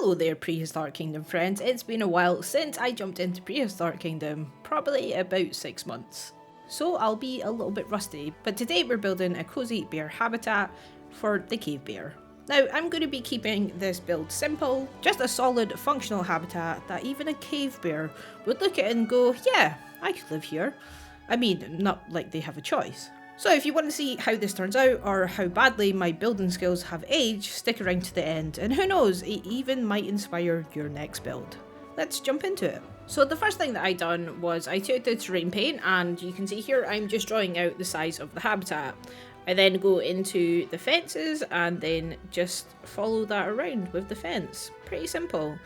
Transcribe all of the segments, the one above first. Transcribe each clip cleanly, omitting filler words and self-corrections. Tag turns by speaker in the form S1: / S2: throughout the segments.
S1: Hello there, Prehistoric Kingdom friends. It's been a while since I jumped into Prehistoric Kingdom, probably about 6 months. So I'll be a little bit rusty, but today we're building a cozy bear habitat for the cave bear. Now I'm going to be keeping this build simple, just a solid functional habitat that even a cave bear would look at and go, yeah, I could live here. I mean, not like they have a choice. So if you want to see how this turns out, or how badly my building skills have aged, stick around to the end, and who knows, it even might inspire your next build. Let's jump into it. So the first thing that I done was I took the terrain paint, and you can see here I'm just drawing out the size of the habitat. I then go into the fences and then just follow that around with the fence. Pretty simple.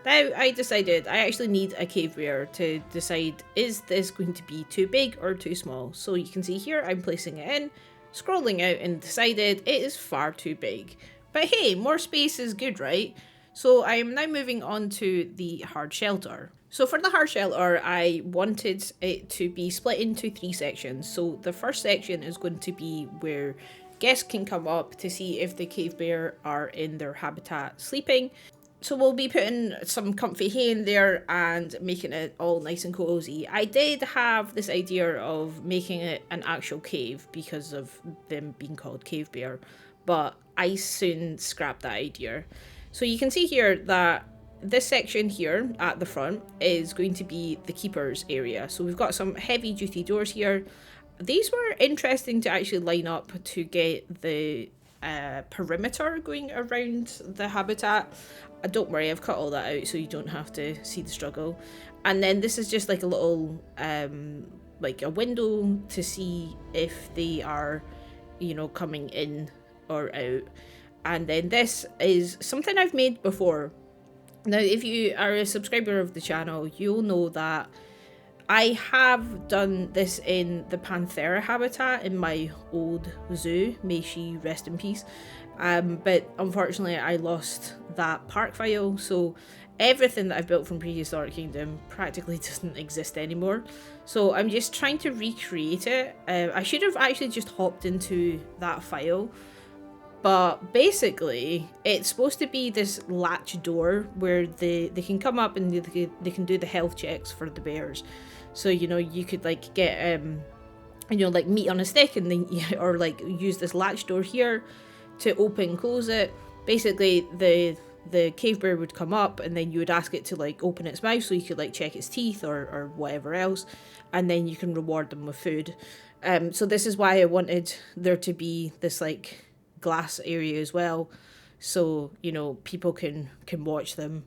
S1: Now I decided I actually need a cave bear to decide, is this going to be too big or too small? So you can see here I'm placing it in, scrolling out, and decided it is far too big. But hey, more space is good, right? So I am now moving on to the hard shelter. So for the hard shelter, I wanted it to be split into 3 sections. So the first section is going to be where guests can come up to see if the cave bear are in their habitat sleeping. So we'll be putting some comfy hay in there and making it all nice and cozy. I did have this idea of making it an actual cave because of them being called cave bear, but I soon scrapped that idea. So you can see here that this section here at the front is going to be the keeper's area. So we've got some heavy duty doors here. These were interesting to actually line up to get the perimeter going around the habitat. Don't worry, I've cut all that out so you don't have to see the struggle. And then this is just like a little like a window to see if they are, you know, coming in or out. And then this is something I've made before. Now if you are a subscriber of the channel, you'll know that I have done this in the Panthera habitat in my old zoo. May she rest in peace. But unfortunately I lost that park file, so everything that I've built from Prehistoric Kingdom practically doesn't exist anymore. So I'm just trying to recreate it. I should have actually just hopped into that file. But basically, it's supposed to be this latch door where they can come up and they can do the health checks for the bears. So, you know, you could like get, you know, like meat on a stick and then, or like use this latch door here to open and close it. Basically, the cave bear would come up and then you would ask it to like open its mouth so you could like check its teeth or whatever else. And then you can reward them with food. So this is why I wanted there to be this like glass area as well, so you know people can watch them,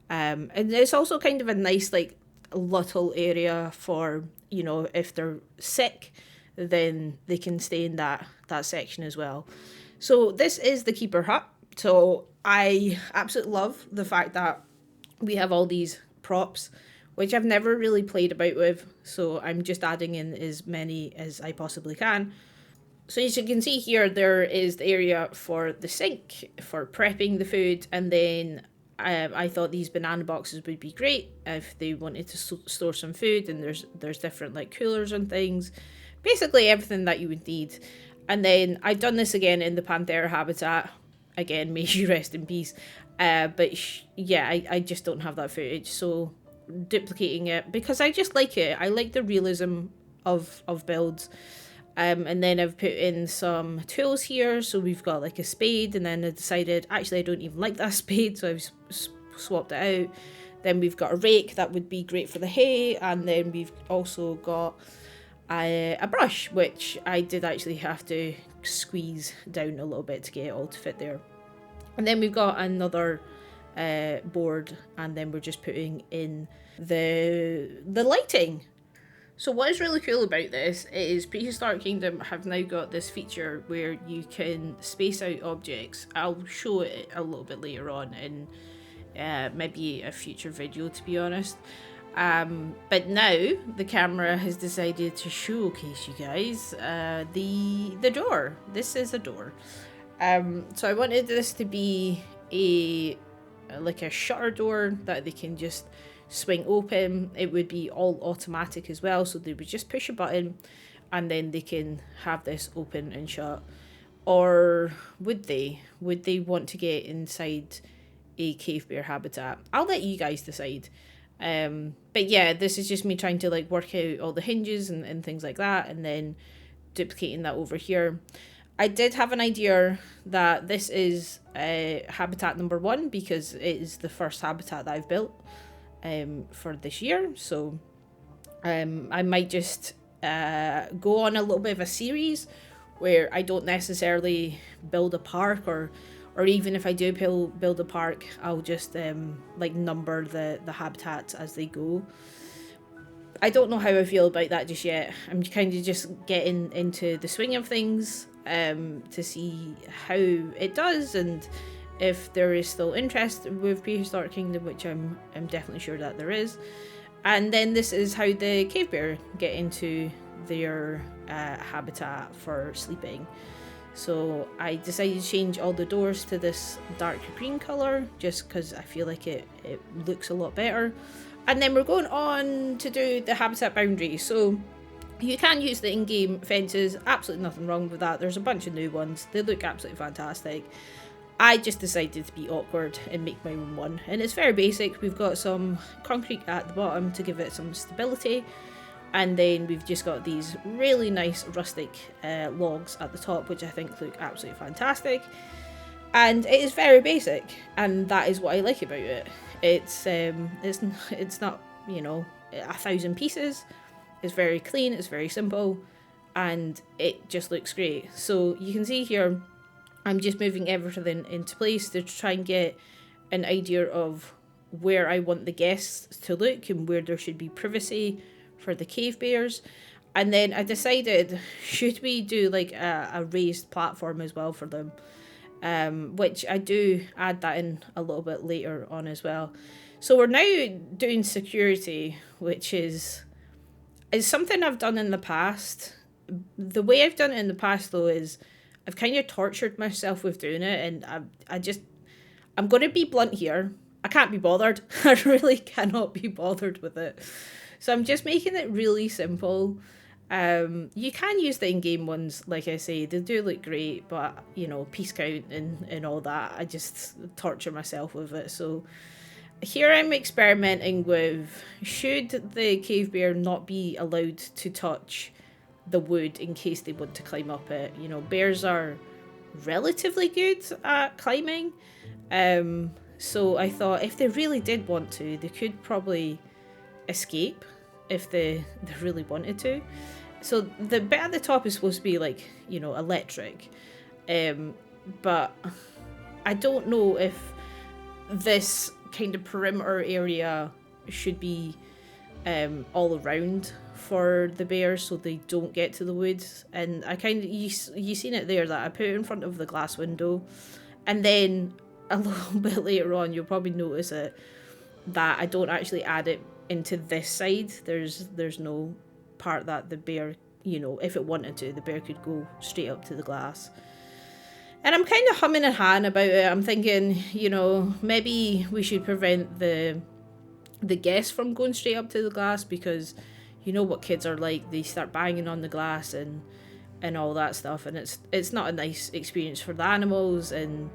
S1: and it's also kind of a nice like little area for, you know, if they're sick then they can stay in that section as well. So this is the keeper hut. So I absolutely love the fact that we have all these props which I've never really played about with, so I'm just adding in as many as I possibly can. So as you can see here, there is the area for the sink, for prepping the food, and then I thought these banana boxes would be great if they wanted to store some food, and there's different like coolers and things. Basically everything that you would need. And then I've done this again in the Panthera habitat. Again, may she rest in peace. But yeah, I just don't have that footage, so duplicating it because I just like it. I like the realism of builds. And then I've put in some tools here. So we've got like a spade, and then I decided actually I don't even like that spade, so I've swapped it out. Then we've got a rake that would be great for the hay, and then we've also got a brush, which I did actually have to squeeze down a little bit to get it all to fit there. And then we've got another board, and then we're just putting in the lighting. So what is really cool about this is Prehistoric Kingdom have now got this feature where you can space out objects. I'll show it a little bit later on in maybe a future video, to be honest. But now the camera has decided to showcase you guys the door. This is a door. So I wanted this to be like a shutter door that they can just swing open. It would be all automatic as well, so they would just push a button and then they can have this open and shut. Or would they want to get inside a cave bear habitat. I'll let you guys decide. But yeah, this is just me trying to like work out all the hinges and things like that, and then duplicating that over here. I did have an idea that this is habitat number 1 because it is the first habitat that I've built for this year. So I might just go on a little bit of a series where I don't necessarily build a park, or even if I do build a park, I'll just like number the habitats as they go. I don't know how I feel about that just yet. I'm kind of just getting into the swing of things to see how it does, and if there is still interest with Prehistoric Kingdom, which I'm definitely sure that there is. And then this is how the cave bear get into their habitat for sleeping. So I decided to change all the doors to this dark green colour just because I feel like it looks a lot better. And then we're going on to do the habitat boundary. So you can use the in-game fences, absolutely nothing wrong with that. There's a bunch of new ones, they look absolutely fantastic. I just decided to be awkward and make my own one, and it's very basic. We've got some concrete at the bottom to give it some stability, and then we've just got these really nice rustic logs at the top, which I think look absolutely fantastic. And it is very basic, and that is what I like about it. It's not, you know, 1,000 pieces. It's very clean, it's very simple, and it just looks great. So you can see here, I'm just moving everything into place to try and get an idea of where I want the guests to look and where there should be privacy for the cave bears. And then I decided, should we do like a raised platform as well for them? Which I do add that in a little bit later on as well. So we're now doing security, which is something I've done in the past. The way I've done it in the past though is I've kind of tortured myself with doing it, and I'm going to be blunt here. I can't be bothered. I really cannot be bothered with it. So I'm just making it really simple. You can use the in-game ones, like I say, they do look great, but you know, piece count and all that, I just torture myself with it. So here I'm experimenting with, should the cave bear not be allowed to touch the wood in case they want to climb up it? You know, bears are relatively good at climbing, so I thought if they really did want to, they could probably escape if they really wanted to. So the bit at the top is supposed to be like, you know, electric, but I don't know if this kind of perimeter area should be all around for the bears so they don't get to the woods. And I kind of, you seen it there that I put it in front of the glass window, and then a little bit later on you'll probably notice it that I don't actually add it into this side. There's no part that the bear, you know, if it wanted to, the bear could go straight up to the glass. And I'm kind of humming and hawing about it. I'm thinking, you know, maybe we should prevent the guests from going straight up to the glass, because you know what kids are like, they start banging on the glass and all that stuff, and it's not a nice experience for the animals, and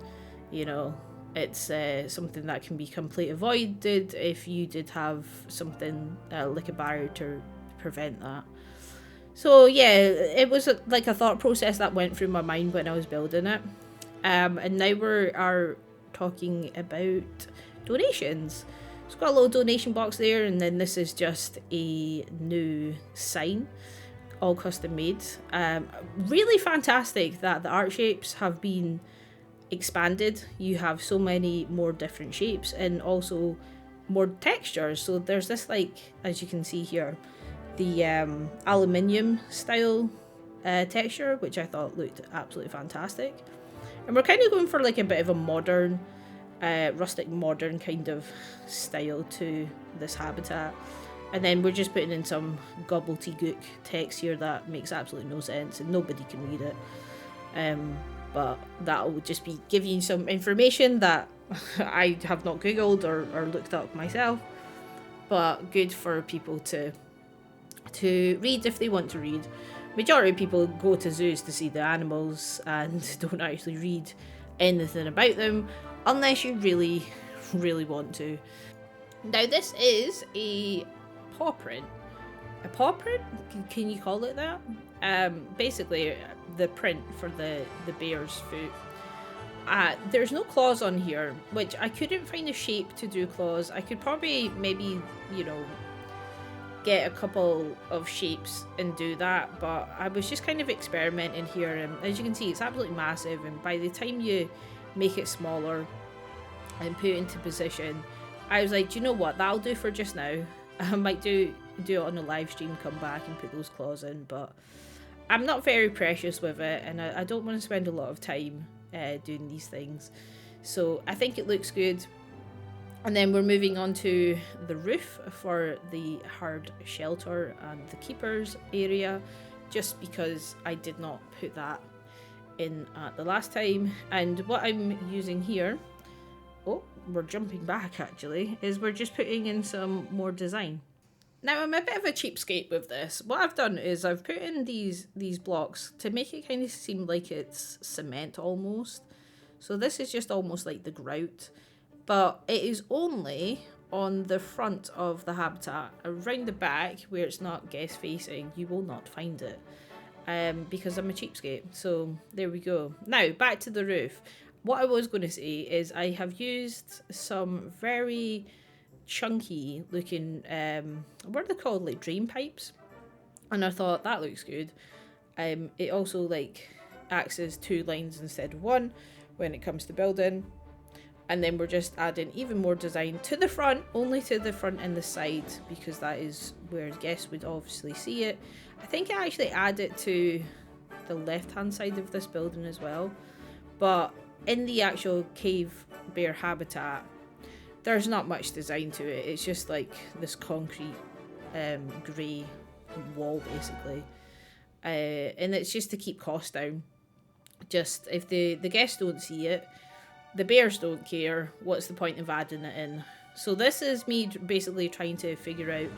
S1: you know, it's something that can be completely avoided if you did have something like a barrier to prevent that. So yeah, it was like a thought process that went through my mind when I was building it. And now we are talking about donations. It's got a little donation box there, and then this is just a new sign, all custom made. Really fantastic that the art shapes have been expanded. You have so many more different shapes and also more textures. So there's this, like, as you can see here, the aluminium style texture, which I thought looked absolutely fantastic. And we're kind of going for like a bit of a modern, rustic modern kind of style to this habitat. And then we're just putting in some gobbledygook text here that makes absolutely no sense and nobody can read it. But that will just be giving you some information that I have not googled or looked up myself, but good for people to read if they want to read. Majority of people go to zoos to see the animals and don't actually read anything about them unless you really, really want to. Now this is a paw print. A paw print? Can you call it that? Basically the print for the bear's foot. There's no claws on here, which I couldn't find a shape to do claws. I could probably maybe, you know, get a couple of shapes and do that, but I was just kind of experimenting here, and as you can see, it's absolutely massive, and by the time you make it smaller and put it into position, I was like, do you know what, that'll do for just now. I might do it on a live stream, come back and put those claws in, but I'm not very precious with it, and I don't want to spend a lot of time doing these things, so I think it looks good. And then we're moving on to the roof for the hard shelter and the keepers area, just because I did not put that in the last time. And what I'm using here, oh, we're jumping back actually, is we're just putting in some more design. Now I'm a bit of a cheapskate with this. What I've done is I've put in these blocks to make it kind of seem like it's cement almost. So this is just almost like the grout. But it is only on the front of the habitat. Around the back, where it's not guest facing, you will not find it. Because I'm a cheapskate. So there we go. Now, back to the roof. What I was going to say is I have used some very chunky looking, what are they called? Like drain pipes. And I thought that looks good. It also like acts as 2 lines instead of 1 when it comes to building. And then we're just adding even more design to the front, only to the front and the side, because that is where guests would obviously see it. I think I actually add it to the left-hand side of this building as well. But in the actual cave bear habitat, there's not much design to it. It's just like this concrete grey wall, basically. And it's just to keep costs down. Just if the guests don't see it, the bears don't care, what's the point of adding it in? So this is me basically trying to figure out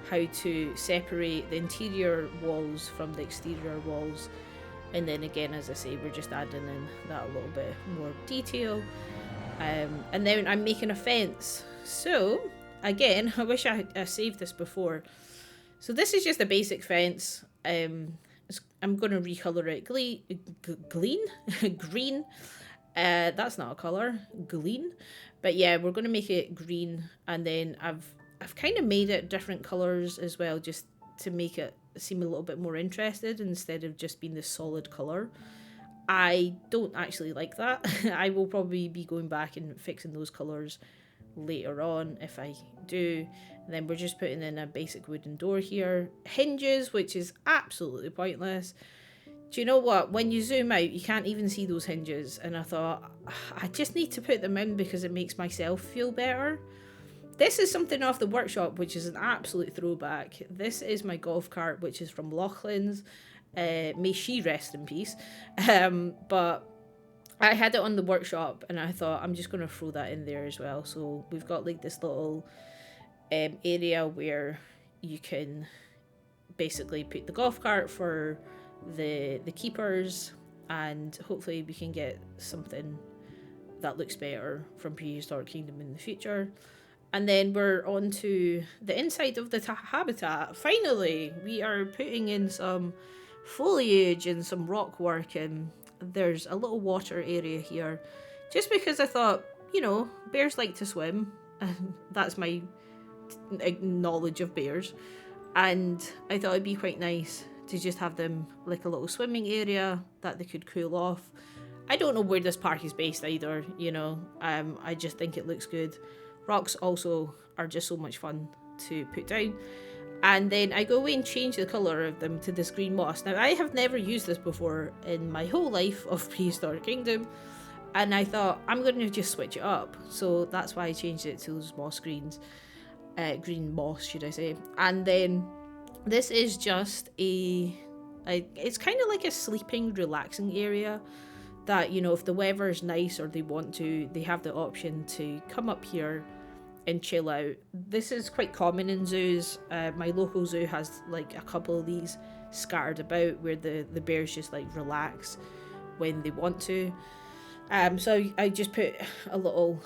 S1: how to separate the interior walls from the exterior walls. And then again, as I say, we're just adding in that a little bit more detail. And then I'm making a fence. So again, I wish I saved this before. So this is just a basic fence. I'm going to recolor it green. That's not a colour, green. But yeah, we're going to make it green, and then I've kind of made it different colours as well, just to make it seem a little bit more interested instead of just being this solid colour. I don't actually like that. I will probably be going back and fixing those colours later on if I do. And then we're just putting in a basic wooden door here. Hinges, which is absolutely pointless. Do you know what? When you zoom out, you can't even see those hinges. And I thought, I just need to put them in because it makes myself feel better. This is something off the workshop, which is an absolute throwback. This is my golf cart, which is from Lauchlin's. May she rest in peace. But I had it on the workshop and I thought, I'm just going to throw that in there as well. So we've got like this little area where you can basically put the golf cart for the keepers, and hopefully we can get something that looks better from Prehistoric Kingdom in the future. And then we're on to the inside of the habitat. Finally, we are putting in some foliage and some rock work, and there's a little water area here just because I thought, you know, bears like to swim, and that's my knowledge of bears, and I thought it'd be quite nice to just have them like a little swimming area that they could cool off. I don't know where this park is based either, you know. I just think it looks good. Rocks also are just so much fun to put down. And then I go away and change the colour of them to this green moss. Now, I have never used this before in my whole life of Prehistoric Kingdom, and I thought I'm going to just switch it up. So that's why I changed it to those moss greens. Green moss, should I say. And then this is just it's kind of like a sleeping, relaxing area that, you know, if the weather's nice or they want to, they have the option to come up here and chill out. This is quite common in zoos. My local zoo has like a couple of these scattered about where the bears just like relax when they want to. So I just put a little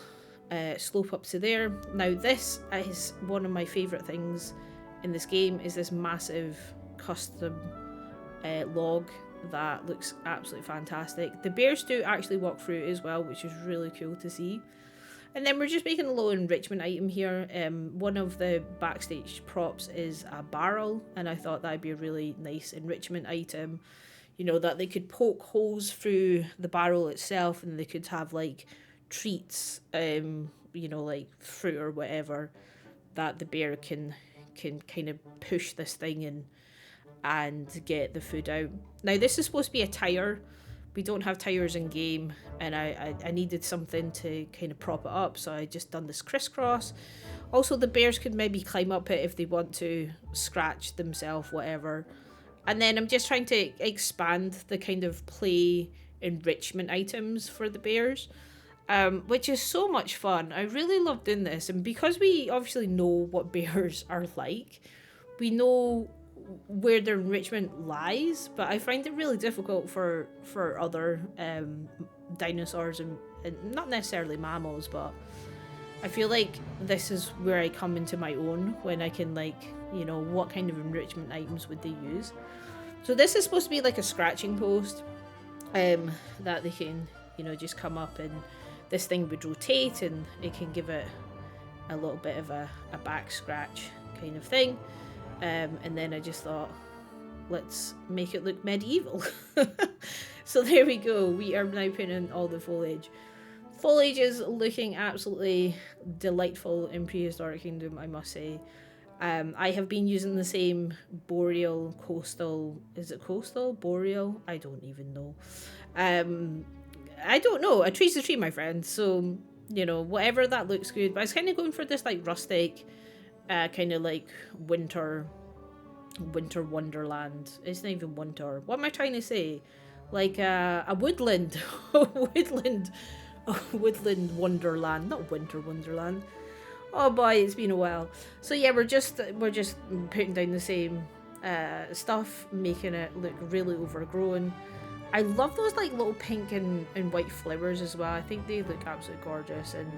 S1: slope up to there. Now this is one of my favourite things in this game, is this massive custom log that looks absolutely fantastic. The bears do actually walk through it as well, which is really cool to see. And then we're just making a little enrichment item here. One of the backstage props is a barrel, and I thought that'd be a really nice enrichment item. You know, that they could poke holes through the barrel itself, and they could have like treats, you know, like fruit or whatever, that the bear can kind of push this thing in and get the food out. Now this is supposed to be a tire. We don't have tires in game, and I needed something to kind of prop it up, so I just done this crisscross. Also, the bears could maybe climb up it if they want to, scratch themselves, whatever. And then I'm just trying to expand the kind of play enrichment items for the bears, which is so much fun. I really love doing this, and because we obviously know what bears are like, we know where their enrichment lies, but I find it really difficult for other dinosaurs and not necessarily mammals, but I feel like this is where I come into my own when I can, like, you know, what kind of enrichment items would they use. So this is supposed to be like a scratching post that they can, you know, just come up, and this thing would rotate and it can give it a little bit of a back scratch kind of thing. And then I just thought, let's make it look medieval. So there we go. We are now putting in all the foliage. Foliage is looking absolutely delightful in Prehistoric Kingdom, I must say. I have been using the same boreal, coastal, is it coastal? Boreal? I don't even know. I don't know. A tree's a tree, my friend. So, you know, whatever, that looks good. But I was kind of going for this like rustic, kind of like winter wonderland. It's not even winter. What am I trying to say? Like a woodland, a woodland wonderland, not winter wonderland. Oh boy, it's been a while. So yeah, we're just putting down the same stuff, making it look really overgrown. I love those like little pink and white flowers as well. I think they look absolutely gorgeous, and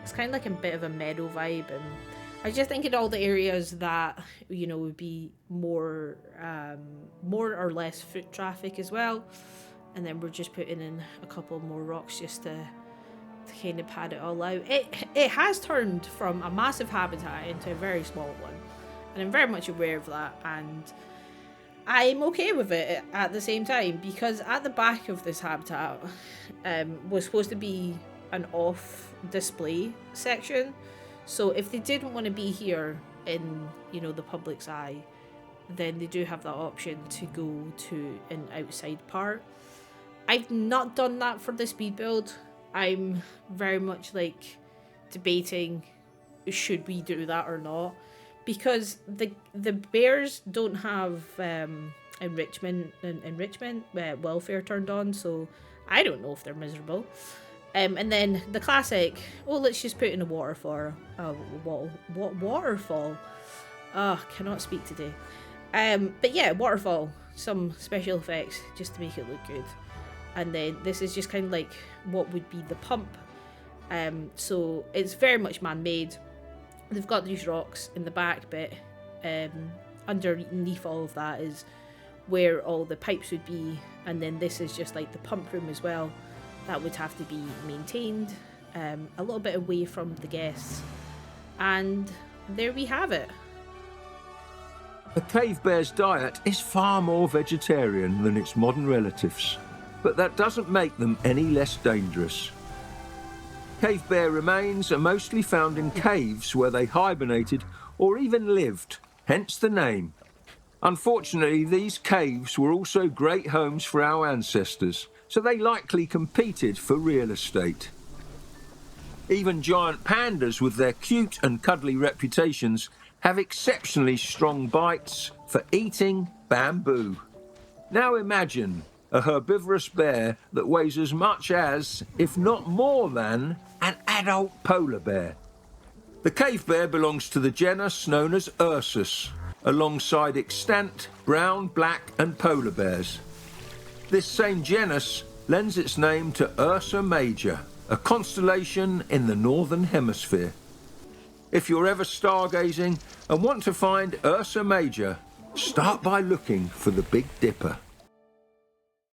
S1: it's kind of like a bit of a meadow vibe. And I just think in all the areas that, you know, would be more or less foot traffic as well. And then we're just putting in a couple more rocks just to kind of pad it all out. It has turned from a massive habitat into a very small one, and I'm very much aware of that, and I'm okay with it at the same time, because at the back of this habitat was supposed to be an off display section. So if they didn't want to be here in, you know, the public's eye, then they do have that option to go to an outside part. I've not done that for the speed build. I'm very much like debating, should we do that or not, because the bears don't have enrichment welfare turned on, so I don't know if they're miserable. And then the classic, oh, let's just put in a waterfall. Waterfall? Cannot speak today. But yeah, waterfall, some special effects just to make it look good. And then this is just kind of like what would be the pump. So it's very much man-made. They've got these rocks in the back bit. Underneath all of that is where all the pipes would be. And then this is just like the pump room as well. That would have to be maintained a little bit away from the guests. And there we have it.
S2: The cave bear's diet is far more vegetarian than its modern relatives, but that doesn't make them any less dangerous. Cave bear remains are mostly found in caves where they hibernated or even lived, hence the name. Unfortunately, these caves were also great homes for our ancestors, so they likely competed for real estate. Even giant pandas, with their cute and cuddly reputations, have exceptionally strong bites for eating bamboo. Now imagine a herbivorous bear that weighs as much as, if not more than, an adult polar bear. The cave bear belongs to the genus known as Ursus, alongside extant brown, black and polar bears. This same genus lends its name to Ursa major, a constellation in the northern hemisphere. If you're ever stargazing and want to find Ursa Major, start by looking for the Big Dipper.